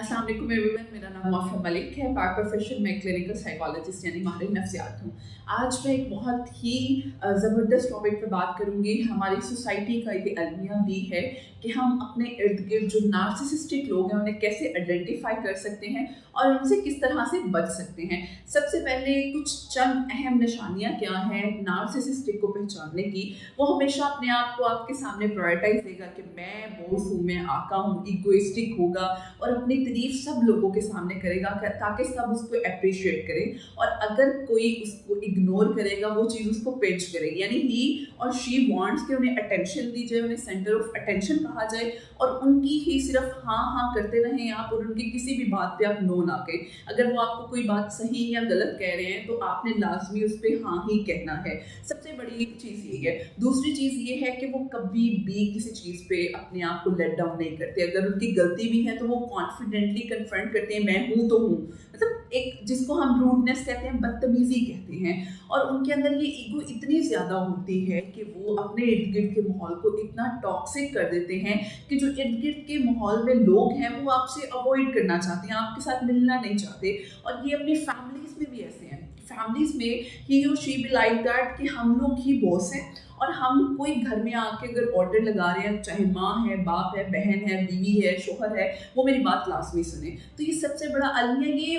अस्सलाम वालेकुम एवरीवन, मेरा नाम वाफा मलिक है। बाय प्रोफेशन मैं क्लिनिकल साइकोलॉजिस्ट यानी माहिर नफ्सियात हूँ। आज मैं एक बहुत ही ज़बरदस्त टॉपिक पे बात करूँगी। हमारी सोसाइटी का ये अलमिया भी है कि हम अपने इर्द गिर्द जो नार्सिसिस्टिक लोग हैं उन्हें कैसे आइडेंटिफाई कर सकते हैं और उनसे किस तरह से बच सकते हैं। सबसे पहले कुछ चंद अहम निशानियाँ क्या हैं नार्सिसिस्टिक को पहचानने की। वो हमेशा अपने आप को आपके सामने प्रायोरिटाइज देगा कि मैं बॉस हूँ, मैं आका हूँ, इगोइस्टिक होगा और अपनी तारीफ सब लोगों के सामने करेगा ताकि सब उसको अप्रिशिएट करें। और अगर कोई उसको इग्नोर करेगा वो चीज़ उसको पिंच करेगी, यानी ही और शी वांट्स कि उन्हें अटेंशन दी जाए, उन्हें सेंटर ऑफ अटेंशन कहा जाए और उनकी ही सिर्फ हाँ हाँ करते रहें आप और उनकी किसी भी बात पे आप नो ना कहें। अगर वो आपको कोई बात सही या गलत कह रहे हैं तो आपने लाजमी उस पर हाँ ही कहना है। सबसे बड़ी चीज़ ये है। दूसरी चीज़ ये है कि वो कभी भी किसी चीज़ पे अपने आप को लेट डाउन नहीं करते। अगर उनकी गलती भी है तो वो कॉन्फिडेंटली कन्फ्रंट करते हैं, मैं हूँ तो हूँ। मतलब एक जिसको हम रूडनेस कहते हैं, बदतमीजी कहते हैं। और उनके अंदर ये ईगो इतनी ज़्यादा होती है कि वो अपने इर्द गिर्द के माहौल को इतना टॉक्सिक कर देते हैं कि जो इर्द गिर्द के माहौल में लोग हैं वो आपसे अवॉइड करना चाहते हैं, आपके साथ मिलना नहीं चाहते। और ये अपनी फैमिलीज में भी ऐसे हैं। फैमिलीज में ही और शी बी लाइक दैट कि हम लोग ही बॉस हैं और हम कोई घर में आके अगर ऑर्डर लगा रहे हैं, चाहे माँ है, बाप है, बहन है, बीवी है, शोहर है, वो मेरी बात लाजमी सुने। तो ये सबसे बड़ा अलमिया ये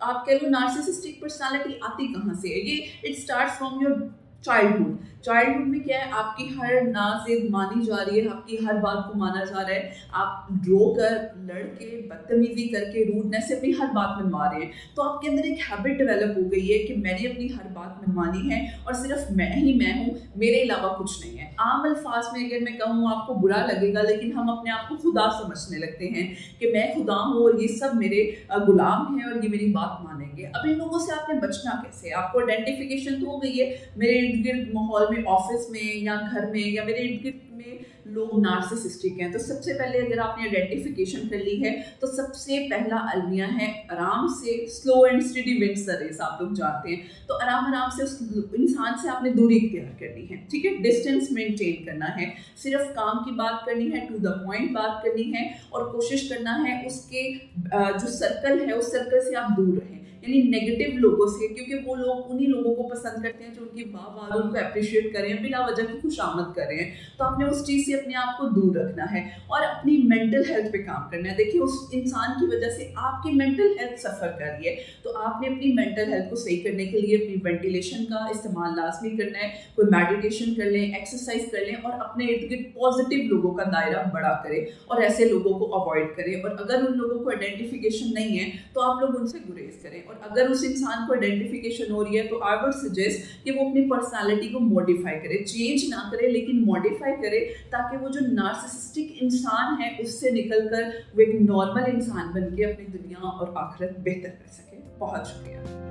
आप कह लो नार्सिसिस्टिक पर्सनालिटी आती कहाँ से है। ये it start from your childhood. Childhood में क्या है, आपकी हर नाज़िद मानी जा रही है, आपकी हर बात को माना जा रहा है। आप ड्रो कर, लड़के, बदतमीजी करके, रूडनेस से अपनी हर बात मनवा रहे हैं। तो आपके अंदर एक हैबिट डेवलप हो गई है कि मैंने अपनी हर बात मनवानी है और सिर्फ मैं ही मैं हूँ, मेरे अलावा कुछ नहीं है। आम अल्फाज में अगर मैं कहूँ आपको बुरा लगेगा, लेकिन हम अपने आप को खुदा समझने लगते हैं कि मैं खुदा हूँ और ये सब मेरे गुलाम हैं और ये मेरी बात मानेंगे। अब इन लोगों से आपने बचना कैसे? आपको आइडेंटिफिकेशन तो हो गई है, मेरे इर्द गिर्द माहौल में, ऑफिस में या घर में या मेरे इर्द गिर्द में लोग नार्सिसिस्टिक हैं। तो सबसे पहले अगर आपने आइडेंटिफिकेशन कर ली है तो सबसे पहला अलमिया है आराम से, slow and steady wins the race, आप लोग जानते हैं। तो आराम आराम से उस इंसान से आपने दूरी इख्तियार करनी है, ठीक है, डिस्टेंस मेंटेन करना है, सिर्फ काम की बात करनी है, टू द पॉइंट बात करनी है और कोशिश करना है उसके जो सर्कल है उस सर्कल से आप दूर रहें, यानी नेगेटिव लोगों से, क्योंकि वो लोग उन्हीं लोगों को पसंद करते हैं जो उनकी वाह उनको अप्रिशिएट करें, बिना वजह की खुशामद करें। तो आपने उस चीज़ से अपने आप को दूर रखना है और अपनी मेंटल हेल्थ पे काम करना है। देखिए उस इंसान की वजह से आपकी मेंटल हेल्थ सफ़र कर रही है, तो आपने अपनी मेंटल हेल्थ को सही करने के लिए अपनी वेंटिलेशन का इस्तेमाल लाजमी करना है। कोई मेडिटेशन कर लें, एक्सरसाइज कर लें और अपने इर्द गिर्द पॉजिटिव लोगों का दायरा बड़ा करें और ऐसे लोगों को अवॉइड करें। और अगर उन लोगों को आइडेंटिफिकेशन नहीं है तो आप लोग उनसे गुरेज करें। और अगर उस इंसान को आइडेंटिफिकेशन हो रही है तो आई वुड सजेस्ट कि वो अपनी पर्सनालिटी को मॉडिफाई करे, चेंज ना करे लेकिन मॉडिफाई करे, ताकि वो जो नार्सिसिस्टिक इंसान है उससे निकलकर वो एक नॉर्मल इंसान बन के अपनी दुनिया और आखिरत बेहतर कर सके। बहुत शुक्रिया।